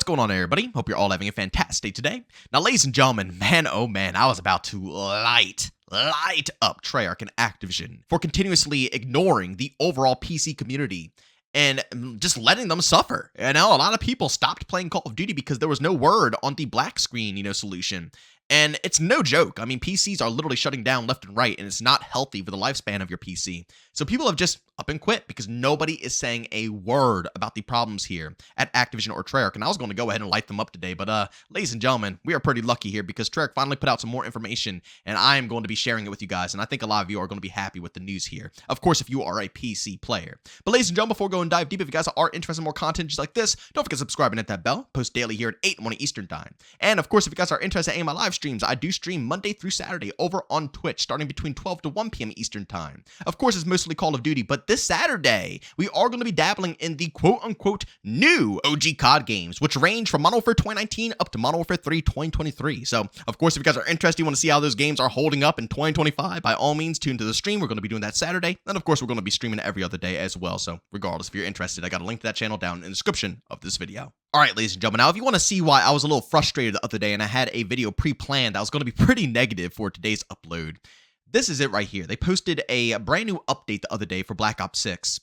What's going on, everybody? Hope you're all having a fantastic day today. Now, ladies and gentlemen, man, oh man, I was about to light up Treyarch and Activision for continuously ignoring the overall PC community and just letting them suffer. And now a lot of people stopped playing Call of Duty because there was no word on the black screen, solution. And it's no joke. I mean, PCs are literally shutting down left and right, and it's not healthy for the lifespan of your PC. So people have just up and quit because nobody is saying a word about the problems here at Activision or Treyarch. And I was going to go ahead and light them up today, but ladies and gentlemen, we are pretty lucky here because Treyarch finally put out some more information, and I am going to be sharing it with you guys. And I think a lot of you are going to be happy with the news here. Of course, if you are a PC player. But ladies and gentlemen, before we go and dive deep, if you guys are interested in more content just like this, don't forget to subscribe and hit that bell. Post daily here at 8 in the morning Eastern time. And of course, if you guys are interested in any of my live streams, I do stream Monday through Saturday over on Twitch, starting between 12 to 1 p.m. Eastern time. Of course, it's mostly Call of Duty, but this Saturday, we are going to be dabbling in the quote-unquote new OG COD games, which range from Modern Warfare 2019 up to Modern Warfare 3 2023. So, of course, if you guys are interested, you want to see how those games are holding up in 2025, by all means, tune to the stream. We're going to be doing that Saturday. And, of course, we're going to be streaming every other day as well. So, regardless, if you're interested, I got a link to that channel down in the description of this video. All right, ladies and gentlemen, now if you want to see why I was a little frustrated the other day and I had a video pre-planned that was going to be pretty negative for today's upload, this is it right here. They posted a brand new update the other day for Black Ops 6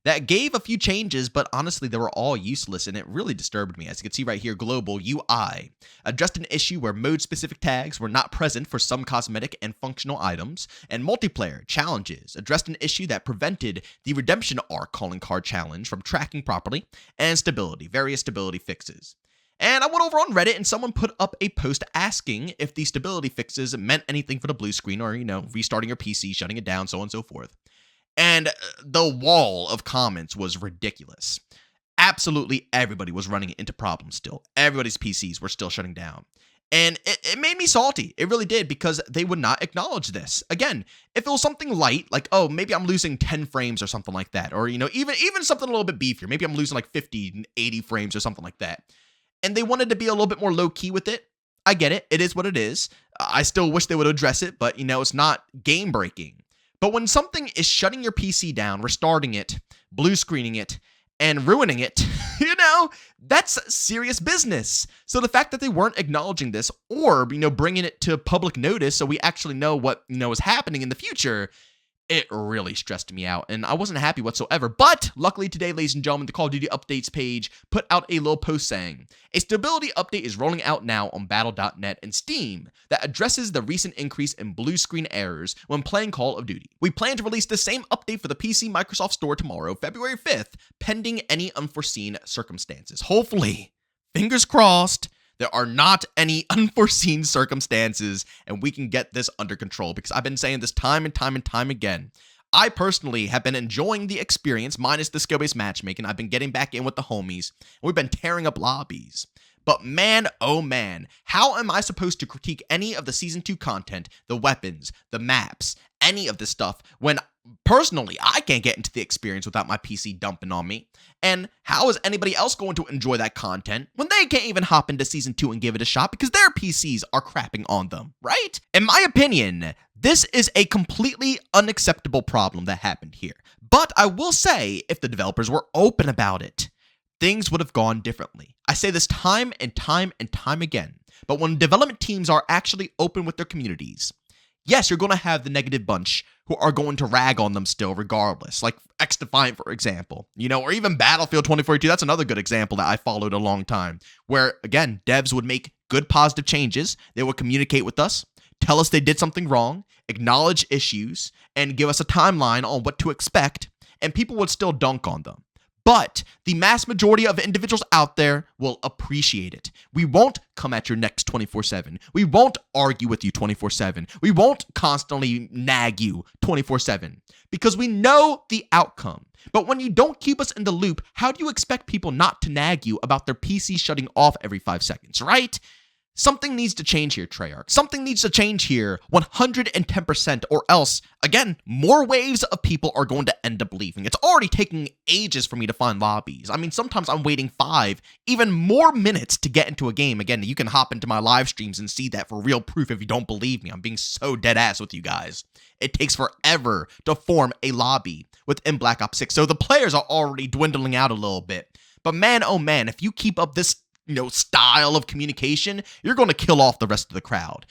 that gave a few changes, but honestly, they were all useless, and it really disturbed me. As you can see right here, Global UI addressed an issue where mode-specific tags were not present for some cosmetic and functional items, and multiplayer challenges addressed an issue that prevented the Redemption Arc calling card challenge from tracking properly, and stability, various stability fixes. And I went over on Reddit and someone put up a post asking if the stability fixes meant anything for the blue screen or, restarting your PC, shutting it down, so on and so forth. And the wall of comments was ridiculous. Absolutely everybody was running into problems still. Everybody's PCs were still shutting down. And it made me salty. It really did, because they would not acknowledge this. Again, if it was something light, like, oh, maybe I'm losing 10 frames or something like that, or, even something a little bit beefier. Maybe I'm losing like 50, 80 frames or something like that. And they wanted to be a little bit more low-key with it. I get it. It is what it is. I still wish they would address it, but, it's not game-breaking. But when something is shutting your PC down, restarting it, blue screening it, and ruining it, that's serious business. So the fact that they weren't acknowledging this or, bringing it to public notice so we actually know what, is happening in the future, it really stressed me out, and I wasn't happy whatsoever. But luckily today, ladies and gentlemen, the Call of Duty updates page put out a little post saying, a stability update is rolling out now on battle.net and Steam that addresses the recent increase in blue screen errors when playing Call of Duty. We plan to release the same update for the PC Microsoft Store tomorrow, February 5th, pending any unforeseen circumstances. Hopefully, fingers crossed, there are not any unforeseen circumstances and we can get this under control, because I've been saying this time and time again. I personally have been enjoying the experience minus the skill-based matchmaking. I've been getting back in with the homies and we've been tearing up lobbies. But man, oh man, how am I supposed to critique any of the Season 2 content, the weapons, the maps, any of this stuff when personally I can't get into the experience without my PC dumping on me? And how is anybody else going to enjoy that content when they can't even hop into Season 2 and give it a shot because their PCs are crapping on them, right? In my opinion, this is a completely unacceptable problem that happened here. But I will say, if the developers were open about it, things would have gone differently. I say this time and time again, but when development teams are actually open with their communities, yes, you're going to have the negative bunch who are going to rag on them still regardless, like X-Defiant, for example, or even Battlefield 2042. That's another good example that I followed a long time, where, again, devs would make good positive changes. They would communicate with us, tell us they did something wrong, acknowledge issues, and give us a timeline on what to expect, and people would still dunk on them. But the mass majority of individuals out there will appreciate it. We won't come at your necks 24/7. We won't argue with you 24/7. We won't constantly nag you 24/7 because we know the outcome. But when you don't keep us in the loop, how do you expect people not to nag you about their PC shutting off every 5 seconds, right? Something needs to change here, Treyarch. Something needs to change here 110%, or else, again, more waves of people are going to end up leaving. It's already taking ages for me to find lobbies. I mean, sometimes I'm waiting 5, even more minutes to get into a game. Again, you can hop into my live streams and see that for real proof if you don't believe me. I'm being so dead ass with you guys. It takes forever to form a lobby within Black Ops 6, so the players are already dwindling out a little bit. But man, oh man, if you keep up this style of communication, you're going to kill off the rest of the crowd.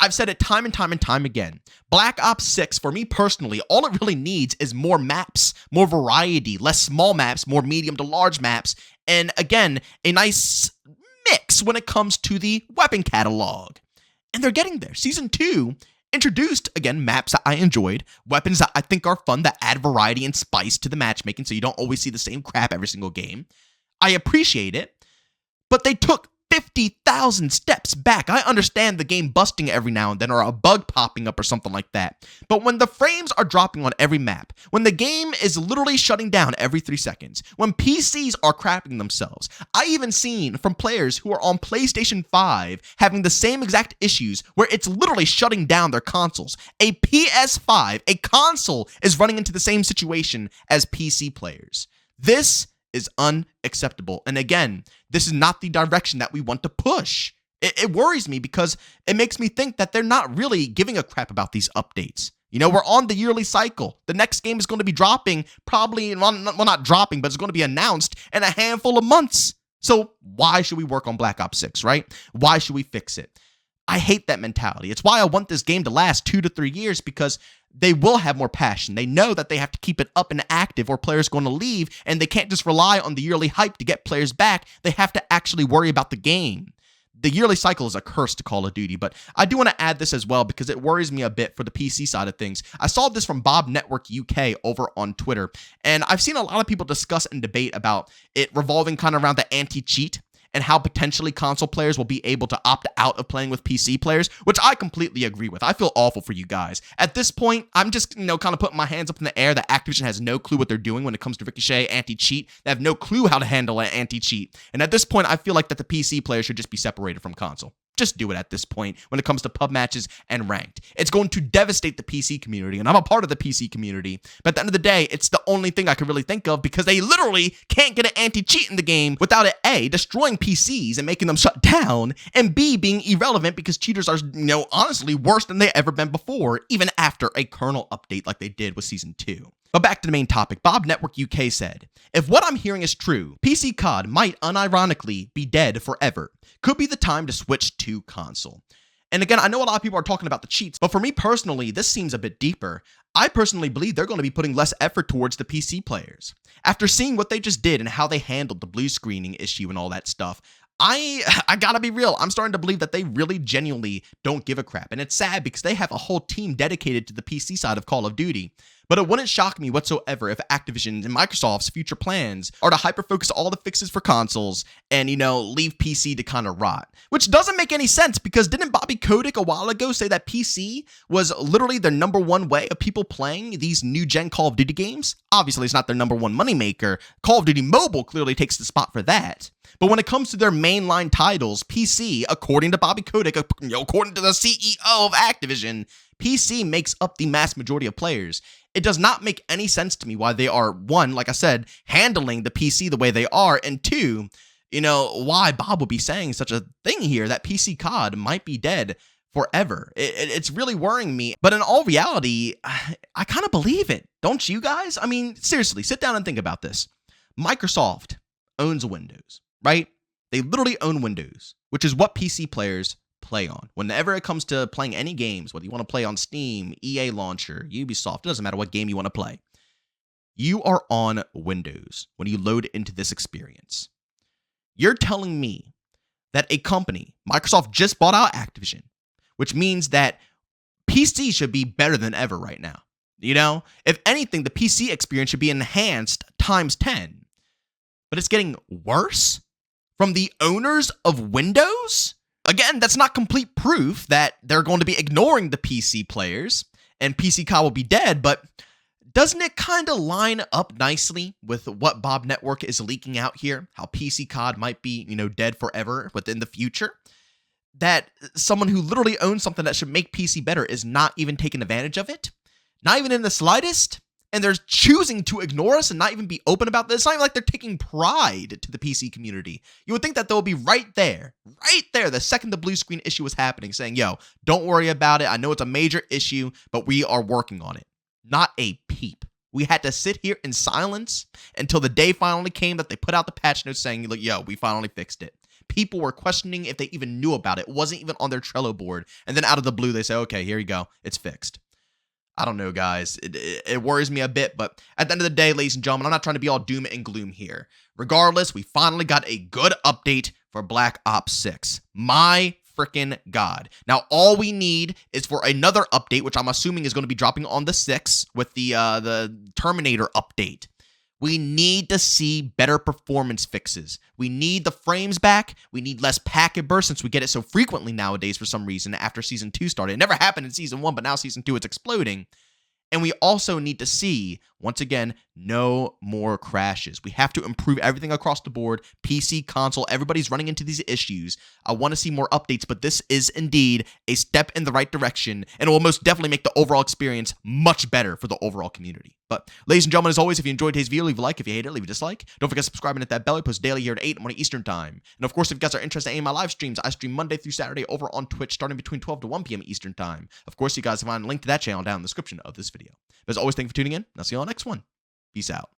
I've said it time and time and time again. Black Ops 6, for me personally, all it really needs is more maps, more variety, less small maps, more medium to large maps, and again, a nice mix when it comes to the weapon catalog. And they're getting there. Season 2 introduced, again, maps that I enjoyed, weapons that I think are fun, that add variety and spice to the matchmaking so you don't always see the same crap every single game. I appreciate it, but they took 50,000 steps back. I understand the game busting every now and then or a bug popping up or something like that. But when the frames are dropping on every map, when the game is literally shutting down every 3 seconds, when PCs are crapping themselves, I even seen from players who are on PlayStation 5 having the same exact issues where it's literally shutting down their consoles. A PS5, a console, is running into the same situation as PC players. This is unacceptable. And again, this is not the direction that we want to push. It worries me because it makes me think that they're not really giving a crap about these updates. We're on the yearly cycle. The next game is going to be dropping probably, well, not dropping, but it's going to be announced in a handful of months. So why should we work on Black Ops 6, right? Why should we fix it? I hate that mentality. It's why I want this game to last 2 to 3 years, because they will have more passion. They know that they have to keep it up and active or players are going to leave, and they can't just rely on the yearly hype to get players back. They have to actually worry about the game. The yearly cycle is a curse to Call of Duty, but I do want to add this as well because it worries me a bit for the PC side of things. I saw this from Bob Network UK over on Twitter, and I've seen a lot of people discuss and debate about it revolving kind of around the anti-cheat and how potentially console players will be able to opt out of playing with PC players, which I completely agree with. I feel awful for you guys. At this point, I'm just, kind of putting my hands up in the air that Activision has no clue what they're doing when it comes to Ricochet, anti-cheat. They have no clue how to handle an anti-cheat. And at this point, I feel like that the PC players should just be separated from console. Just do it at this point when it comes to pub matches and ranked. It's going to devastate the PC community, and I'm a part of the PC community. But at the end of the day, it's the only thing I can really think of because they literally can't get an anti-cheat in the game without it, A, destroying PCs and making them shut down, and B, being irrelevant because cheaters are, honestly worse than they've ever been before, even after a kernel update like they did with Season 2. But back to the main topic, Bob Network UK said, if what I'm hearing is true, PC COD might unironically be dead forever. Could be the time to switch to console. And again, I know a lot of people are talking about the cheats, but for me personally, this seems a bit deeper. I personally believe they're going to be putting less effort towards the PC players. After seeing what they just did and how they handled the blue screening issue and all that stuff, I gotta be real. I'm starting to believe that they really genuinely don't give a crap. And it's sad because they have a whole team dedicated to the PC side of Call of Duty. But it wouldn't shock me whatsoever if Activision and Microsoft's future plans are to hyper-focus all the fixes for consoles and, leave PC to kind of rot. Which doesn't make any sense because didn't Bobby Kotick a while ago say that PC was literally their number one way of people playing these new-gen Call of Duty games? Obviously, it's not their number one moneymaker. Call of Duty Mobile clearly takes the spot for that. But when it comes to their mainline titles, PC, according to Bobby Kotick, according to the CEO of Activision, PC makes up the mass majority of players. It does not make any sense to me why they are, one, like I said, handling the PC the way they are, and two, why Bob would be saying such a thing here that PC COD might be dead forever. It's really worrying me, but in all reality, I kind of believe it. Don't you guys? I mean, seriously, sit down and think about this. Microsoft owns Windows, right? They literally own Windows, which is what PC players play on. Whenever it comes to playing any games, whether you want to play on Steam, EA Launcher, Ubisoft, it doesn't matter what game you want to play. You are on Windows when you load into this experience. You're telling me that a company, Microsoft just bought out Activision, which means that PC should be better than ever right now. If anything, the PC experience should be enhanced times 10. But it's getting worse from the owners of Windows? Again, that's not complete proof that they're going to be ignoring the PC players and PC COD will be dead, but doesn't it kind of line up nicely with what Bob Network is leaking out here? How PC COD might be, dead forever within the future? That someone who literally owns something that should make PC better is not even taking advantage of it? Not even in the slightest? And they're choosing to ignore us and not even be open about this. It's not even like they're taking pride to the PC community. You would think that they'll be right there, the second the blue screen issue was happening, saying, yo, don't worry about it. I know it's a major issue, but we are working on it. Not a peep. We had to sit here in silence until the day finally came that they put out the patch notes saying, look, yo, we finally fixed it. People were questioning if they even knew about it. It wasn't even on their Trello board. And then out of the blue, they say, okay, here you go. It's fixed. I don't know, guys. It worries me a bit, but at the end of the day, ladies and gentlemen, I'm not trying to be all doom and gloom here. Regardless, we finally got a good update for Black Ops 6. My freaking God. Now, all we need is for another update, which I'm assuming is going to be dropping on the 6th with the Terminator update. We need to see better performance fixes. We need the frames back. We need less packet burst since we get it so frequently nowadays for some reason after Season 2 started. It never happened in Season 1, but now Season 2, it's exploding. And we also need to see, once again, no more crashes. We have to improve everything across the board. PC, console, everybody's running into these issues. I want to see more updates, but this is indeed a step in the right direction, and it will most definitely make the overall experience much better for the overall community. But, ladies and gentlemen, as always, if you enjoyed today's video, leave a like. If you hate it, leave a dislike. Don't forget to subscribe and hit that bell. I post daily here at 8 morning Eastern Time. And, of course, if you guys are interested in any of my live streams, I stream Monday through Saturday over on Twitch starting between 12 to 1 p.m. Eastern Time. Of course, you guys can find a link to that channel down in the description of this video. But as always, thank you for tuning in, and I'll see you on the next one. Peace out.